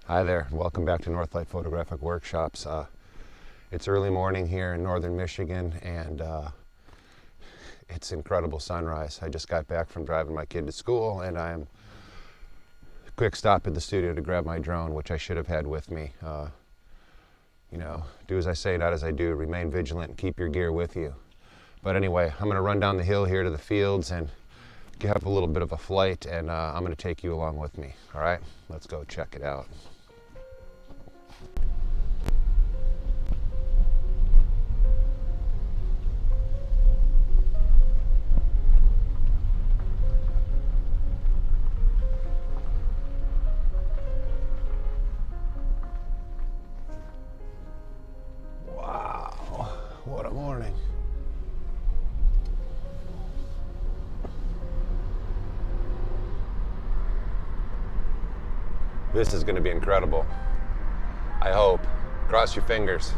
Hi there, welcome back to Northlight Photographic Workshops. It's early morning here in northern Michigan, and it's incredible sunrise. I just got back from driving my kid to school, and I'm quick stop at the studio to grab my drone, which I should have had with me. Do as I say, not as I do. Remain vigilant and keep your gear with you. But anyway, I'm going to run down the hill here to the fields and have a little bit of a flight, and I'm going to take you along with me. All right, let's go check it out. Wow, what a morning. This is going to be incredible. I hope. Cross your fingers.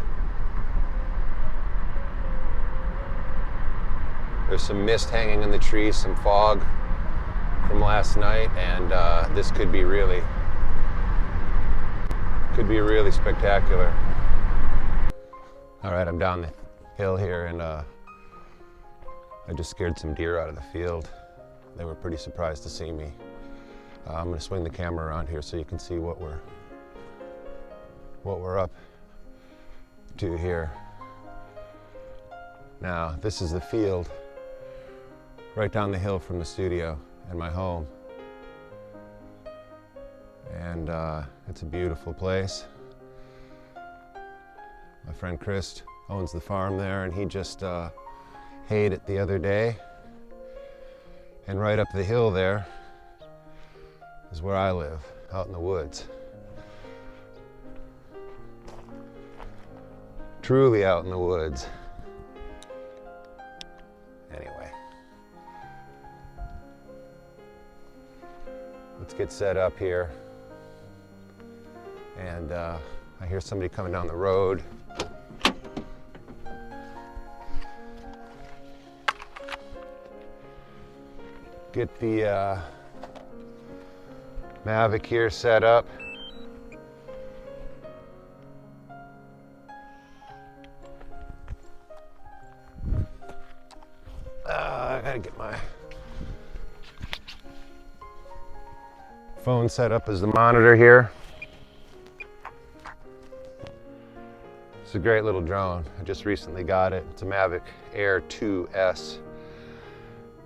There's some mist hanging in the trees, some fog from last night, and this could be really spectacular. All right, I'm down the hill here, and I just scared some deer out of the field. They were pretty surprised to see me. I'm going to swing the camera around here so you can see what we're up to here. Now, this is the field right down the hill from the studio and my home. And it's a beautiful place. My friend Chris owns the farm there, and he just hayed it the other day. And right up the hill there is where I live, out in the woods. Truly out in the woods. Anyway, let's get set up here. And I hear somebody coming down the road. Get the Mavic here set up. I gotta get my phone set up as the monitor here. It's a great little drone. I just recently got it. It's a Mavic Air 2S.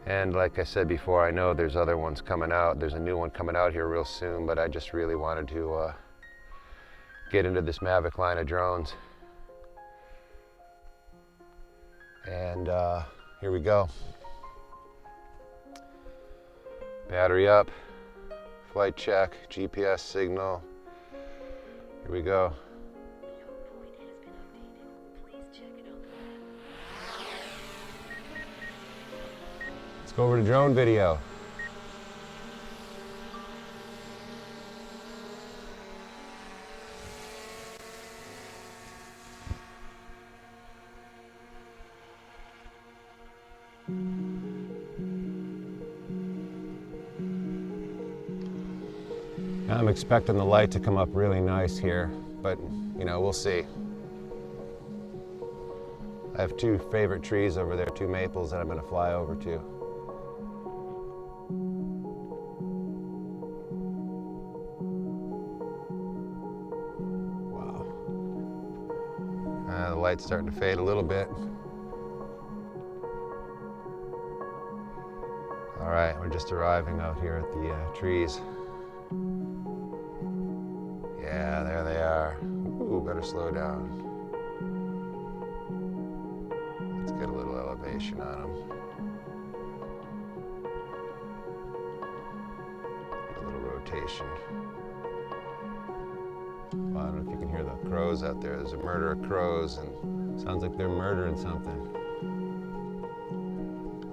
And like I said before, I know there's other ones coming out. There's a new one coming out here real soon, but I just really wanted to get into this Mavic line of drones. And here we go. Battery up, flight check, GPS signal. Here we go. Let's go over to drone video. I'm expecting the light to come up really nice here, but we'll see. I have two favorite trees over there, two maples that I'm going to fly over to. Wow. The light's starting to fade a little bit. All right, we're just arriving out here at the trees. Yeah, there they are. Ooh, better slow down. Let's get a little elevation on them. A little rotation. Well, I don't know if you can hear the crows out there. There's a murder of crows, and it sounds like they're murdering something.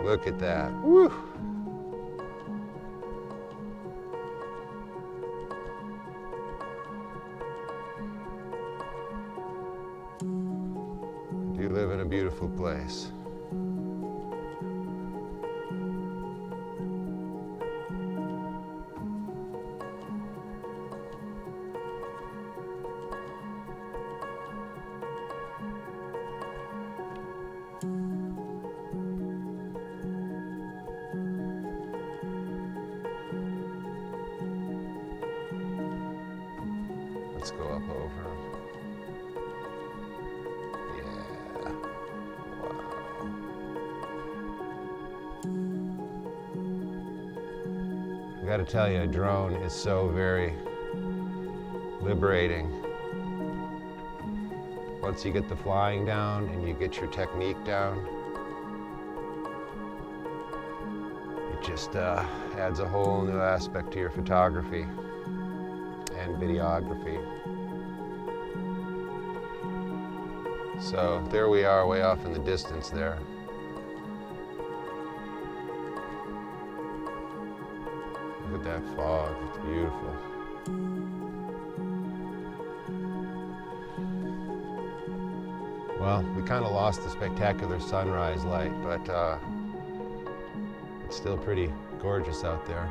Look at that. Woo! You live in a beautiful place. gotta tell you, a drone is so very liberating. Once you get the flying down and you get your technique down, it just adds a whole new aspect to your photography and videography. So there we are, way off in the distance there. Look at that fog, it's beautiful. Well, we kind of lost the spectacular sunrise light, but it's still pretty gorgeous out there.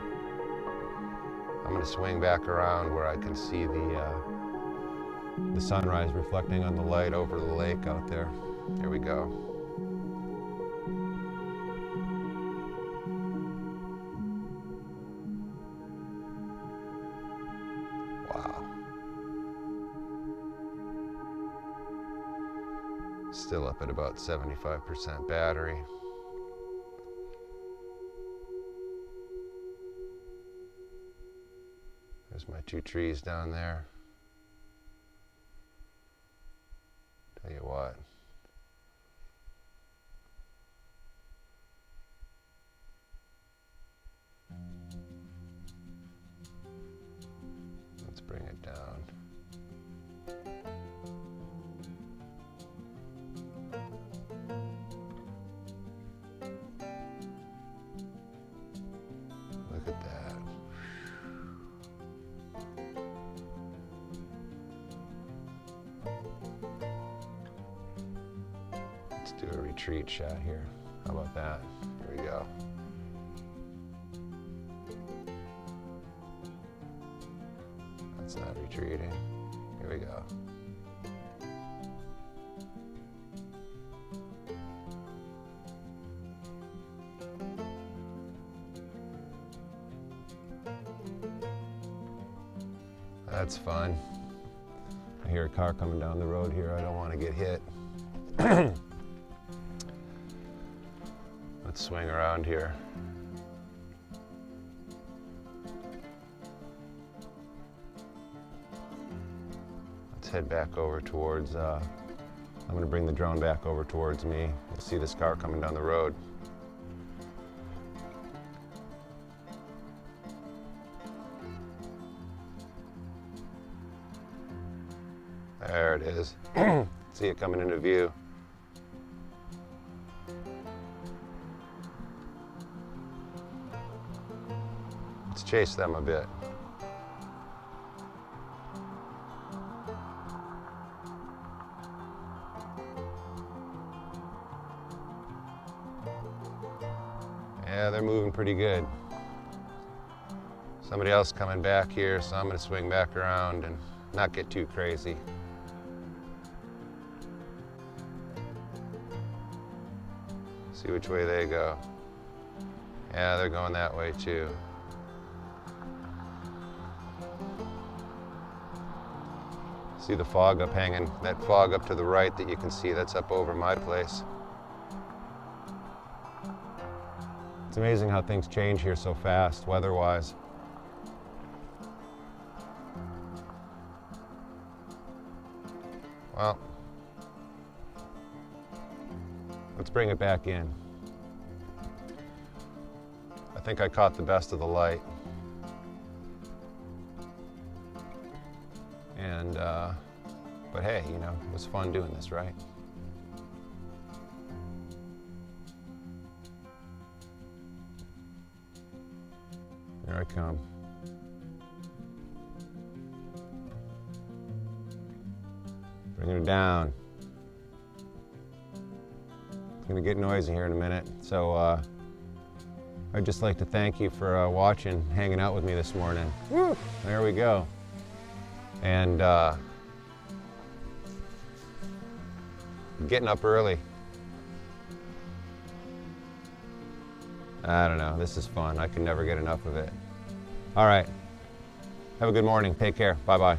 I'm going to swing back around where I can see the sunrise reflecting on the light over the lake out there. Here we go. Wow. Still up at about 75% battery. There's my two trees down there. Tell you what. Let's bring it down. Look at that. Let's do a retreat shot here. How about that? Here we go. That's not retreating. Here we go. That's fun. I hear a car coming down the road here. I don't want to get hit. Let's swing around here. Let's head back over towards, I'm going to bring the drone back over towards me. You'll see this car coming down the road. There it is. See it coming into view. Let's chase them a bit. Yeah, they're moving pretty good. Somebody else coming back here, so I'm going to swing back around and not get too crazy. See which way they go. Yeah, they're going that way too. See the fog up hanging, that fog up to the right that you can see, that's up over my place. It's amazing how things change here so fast, weather-wise. Well, let's bring it back in. I think I caught the best of the light. And, but hey, you know, it was fun doing this, right? Here I come. Bringing it down. It's gonna get noisy here in a minute. So I'd just like to thank you for watching, hanging out with me this morning. Woo! There we go. And getting up early. I don't know, this is fun. I can never get enough of it. All right, have a good morning. Take care. Bye-bye.